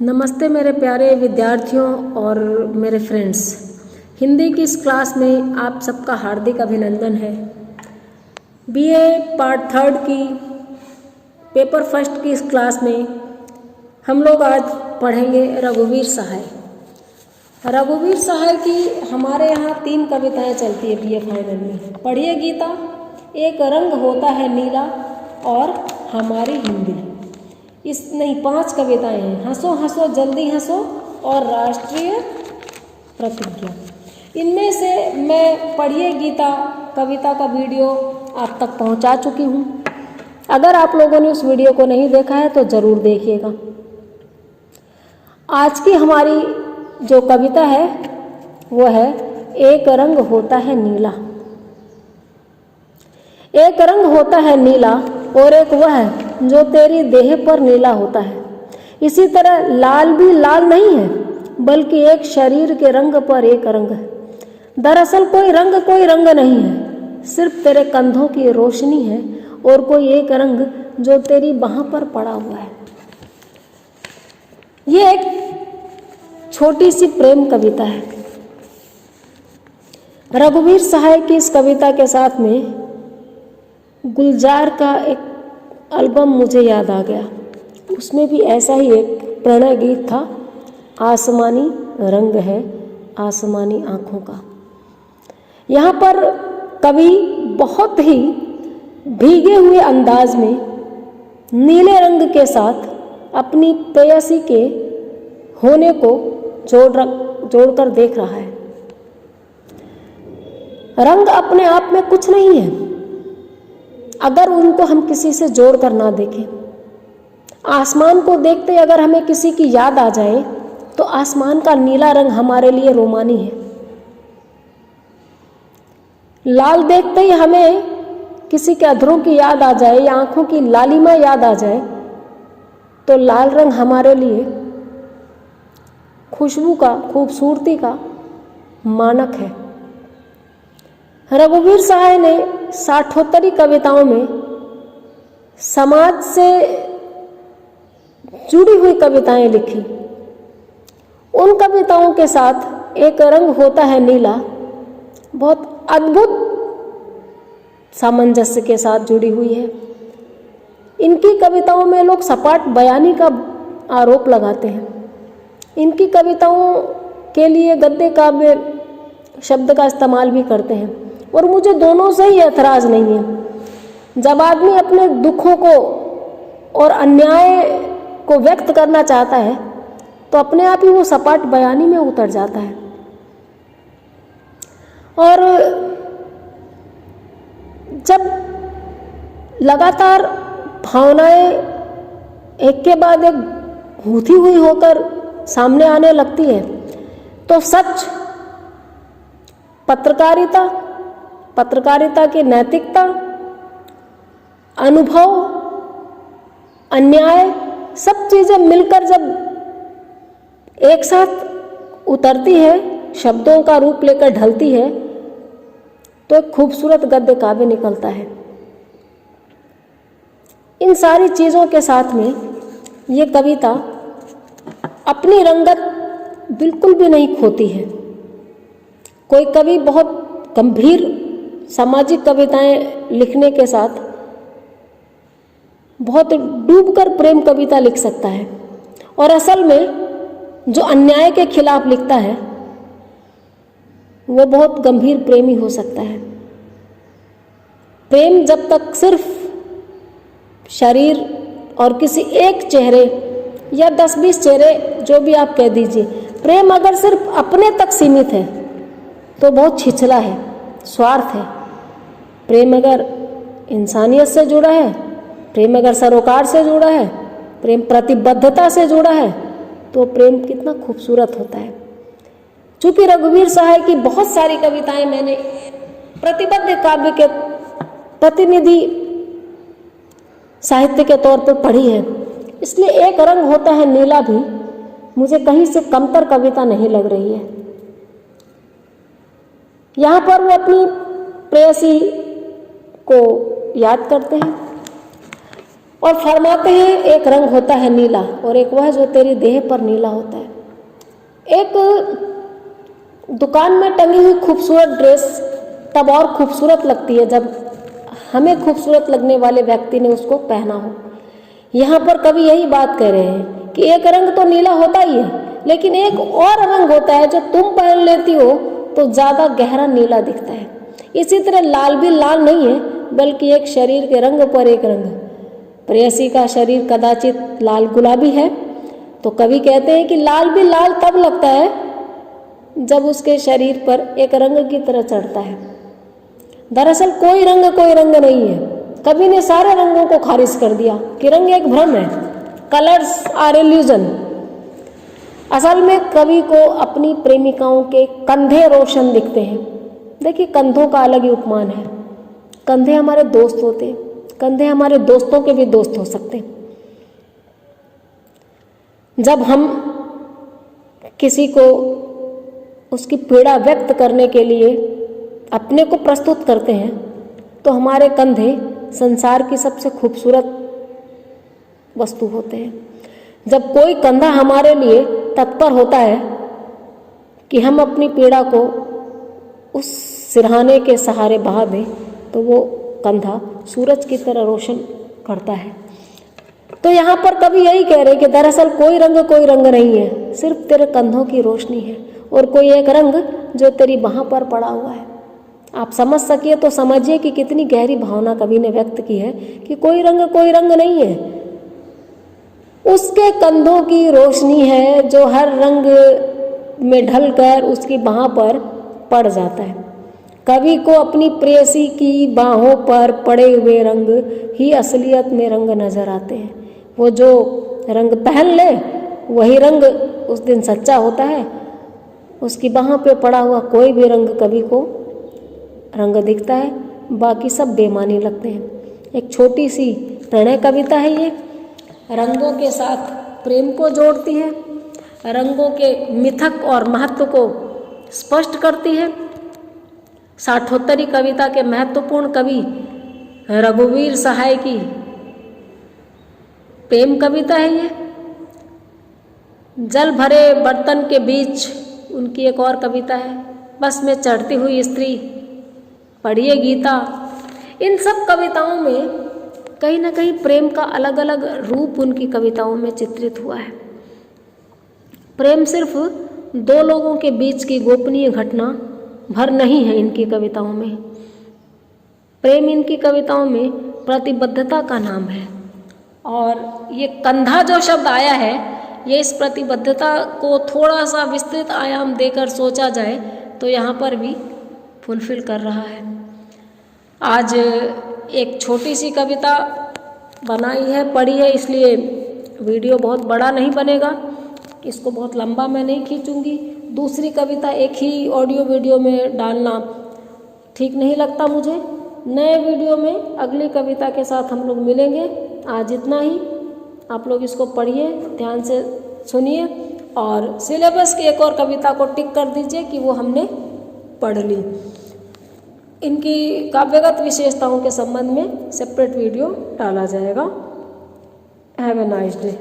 नमस्ते मेरे प्यारे विद्यार्थियों और मेरे फ्रेंड्स। हिंदी की इस क्लास में आप सबका हार्दिक अभिनंदन है। बीए पार्ट थर्ड की पेपर फर्स्ट की इस क्लास में हम लोग आज पढ़ेंगे रघुवीर सहाय। रघुवीर सहाय की हमारे यहाँ 3 कविताएं चलती है बीए फाइनल में। पढ़िए गीता, एक रंग होता है नीला और हमारी हिंदी। 5 कविताएं हैं। हंसो हंसो जल्दी हंसो और राष्ट्रीय प्रतिज्ञा। इनमें से मैं पढ़िए गीता कविता का वीडियो आप तक पहुंचा चुकी हूं। अगर आप लोगों ने उस वीडियो को नहीं देखा है तो ज़रूर देखिएगा। आज की हमारी जो कविता है वो है एक रंग होता है नीला। एक रंग होता है नीला और एक वह है जो तेरी देह पर नीला होता है। इसी तरह लाल भी लाल नहीं है बल्कि एक शरीर के रंग पर एक रंग है। दरअसल कोई रंग नहीं है, सिर्फ तेरे कंधों की रोशनी है और कोई एक रंग जो तेरी बाह पर पड़ा हुआ है। ये एक छोटी सी प्रेम कविता है। रघुवीर सहाय की इस कविता के साथ में गुलजार का एक एल्बम मुझे याद आ गया। उसमें भी ऐसा ही एक प्रणय गीत था, आसमानी रंग है आसमानी आँखों का। यहाँ पर कवि बहुत ही भीगे हुए अंदाज में नीले रंग के साथ अपनी प्रेयसी के होने को जोड़कर देख रहा है। रंग अपने आप में कुछ नहीं है अगर उनको हम किसी से जोड़ कर ना देखें। आसमान को देखते अगर हमें किसी की याद आ जाए तो आसमान का नीला रंग हमारे लिए रोमानी है। लाल देखते ही हमें किसी के अधरों की याद आ जाए या आंखों की लालिमा याद आ जाए तो लाल रंग हमारे लिए खुशबू का, खूबसूरती का मानक है। रघुवीर सहाय ने 60 कविताओं में समाज से जुड़ी हुई कविताएं लिखी। उन कविताओं के साथ एक रंग होता है नीला बहुत अद्भुत सामंजस्य के साथ जुड़ी हुई है। इनकी कविताओं में लोग सपाट बयानी का आरोप लगाते हैं। इनकी कविताओं के लिए गद्य काव्य शब्द का इस्तेमाल भी करते हैं और मुझे दोनों से ही ऐतराज़ नहीं है। जब आदमी अपने दुखों को और अन्याय को व्यक्त करना चाहता है तो अपने आप ही वो सपाट बयानी में उतर जाता है। और जब लगातार भावनाएं एक के बाद एक गूंथी हुई होकर सामने आने लगती है तो सच, पत्रकारिता की नैतिकता, अनुभव, अन्याय, सब चीज़ें मिलकर जब एक साथ उतरती है, शब्दों का रूप लेकर ढलती है तो एक खूबसूरत गद्य काव्य निकलता है। इन सारी चीज़ों के साथ में ये कविता अपनी रंगत बिल्कुल भी नहीं खोती है। कोई कवि बहुत गंभीर सामाजिक कविताएं लिखने के साथ बहुत डूबकर प्रेम कविता लिख सकता है और असल में जो अन्याय के खिलाफ लिखता है वो बहुत गंभीर प्रेमी हो सकता है। प्रेम जब तक सिर्फ शरीर और किसी एक चेहरे या 10-20 चेहरे जो भी आप कह दीजिए, प्रेम अगर सिर्फ अपने तक सीमित है तो बहुत छिछला है, स्वार्थ है। प्रेम अगर इंसानियत से जुड़ा है, प्रेम अगर सरोकार से जुड़ा है, प्रेम प्रतिबद्धता से जुड़ा है तो प्रेम कितना खूबसूरत होता है। चूँकि रघुवीर सहाय की बहुत सारी कविताएं मैंने प्रतिबद्ध काव्य के प्रतिनिधि साहित्य के तौर पर पढ़ी है, इसलिए एक रंग होता है नीला भी मुझे कहीं से कमतर कविता नहीं लग रही है। यहाँ पर वो अपनी प्रेयसी को याद करते हैं। और फरमाते हैं एक रंग होता है नीला और एक वह जो तेरी देह पर नीला होता है। एक दुकान में टंगी हुई खूबसूरत ड्रेस तब और खूबसूरत लगती है जब हमें खूबसूरत लगने वाले व्यक्ति ने उसको पहना हो। यहाँ पर कवि यही बात कह रहे हैं कि एक रंग तो नीला होता ही है, लेकिन एक और रंग होता है जो तुम पहन लेती हो तो ज़्यादा गहरा नीला दिखता है। इसी तरह लाल भी लाल नहीं है, बल्कि एक शरीर के रंग पर एक रंग। प्रेयसी का शरीर कदाचित लाल गुलाबी है, तो कवि कहते हैं कि लाल भी लाल तब लगता है जब उसके शरीर पर एक रंग की तरह चढ़ता है। दरअसल कोई रंग नहीं है। कवि ने सारे रंगों को खारिज कर दिया कि रंग एक भ्रम है, कलर्स आर इल्यूजन। असल में कवि को अपनी प्रेमिकाओं के कंधे रोशन दिखते हैं। देखिए, कंधों का अलग ही उपमान है। कंधे हमारे दोस्त होते हैं, कंधे हमारे दोस्तों के भी दोस्त हो सकते हैं। जब हम किसी को उसकी पीड़ा व्यक्त करने के लिए अपने को प्रस्तुत करते हैं तो हमारे कंधे संसार की सबसे खूबसूरत वस्तु होते हैं। जब कोई कंधा हमारे लिए तत्पर होता है कि हम अपनी पीड़ा को उस सिरहाने के सहारे बहा दें, तो वो कंधा सूरज की तरह रोशन करता है। तो यहाँ पर कवि यही कह रहे हैं कि दरअसल कोई रंग नहीं है, सिर्फ तेरे कंधों की रोशनी है और कोई एक रंग जो तेरी बाह पर पड़ा हुआ है। आप समझ सकिए तो समझिए कि कितनी गहरी भावना कवि ने व्यक्त की है कि कोई रंग नहीं है, उसके कंधों की रोशनी है जो हर रंग में ढलकर उसकी बाह पर पड़ जाता है। कवि को अपनी प्रेयसी की बाहों पर पड़े हुए रंग ही असलियत में रंग नजर आते हैं। वो जो रंग पहन ले वही रंग उस दिन सच्चा होता है। उसकी बाहों पे पड़ा हुआ कोई भी रंग कवि को रंग दिखता है, बाकी सब बेमानी लगते हैं। एक छोटी सी प्रणय कविता है ये, रंगों के साथ प्रेम को जोड़ती है, रंगों के मिथक और महत्व को स्पष्ट करती है। साठोत्तरी कविता के महत्वपूर्ण कवि रघुवीर सहाय की प्रेम कविता है ये। जल भरे बर्तन के बीच उनकी एक और कविता है, बस में चढ़ती हुई स्त्री, पढ़िए गीता। इन सब कविताओं में कहीं ना कहीं प्रेम का अलग अलग रूप उनकी कविताओं में चित्रित हुआ है। प्रेम सिर्फ दो लोगों के बीच की गोपनीय घटना भर नहीं है इनकी कविताओं में। प्रेम इनकी कविताओं में प्रतिबद्धता का नाम है। और ये कंधा जो शब्द आया है, ये इस प्रतिबद्धता को थोड़ा सा विस्तृत आयाम देकर सोचा जाए तो यहाँ पर भी फुलफिल कर रहा है। आज एक छोटी सी कविता बनाई है, पढ़ी है, इसलिए वीडियो बहुत बड़ा नहीं बनेगा, इसको बहुत लंबा मैं नहीं खींचूंगी। दूसरी कविता एक ही ऑडियो वीडियो में डालना ठीक नहीं लगता मुझे। नए वीडियो में अगली कविता के साथ हम लोग मिलेंगे। आज इतना ही। आप लोग इसको पढ़िए, ध्यान से सुनिए और सिलेबस की एक और कविता को टिक कर दीजिए कि वो हमने पढ़ ली। इनकी काव्यगत विशेषताओं के संबंध में सेपरेट वीडियो डाला जाएगा। Have a nice day.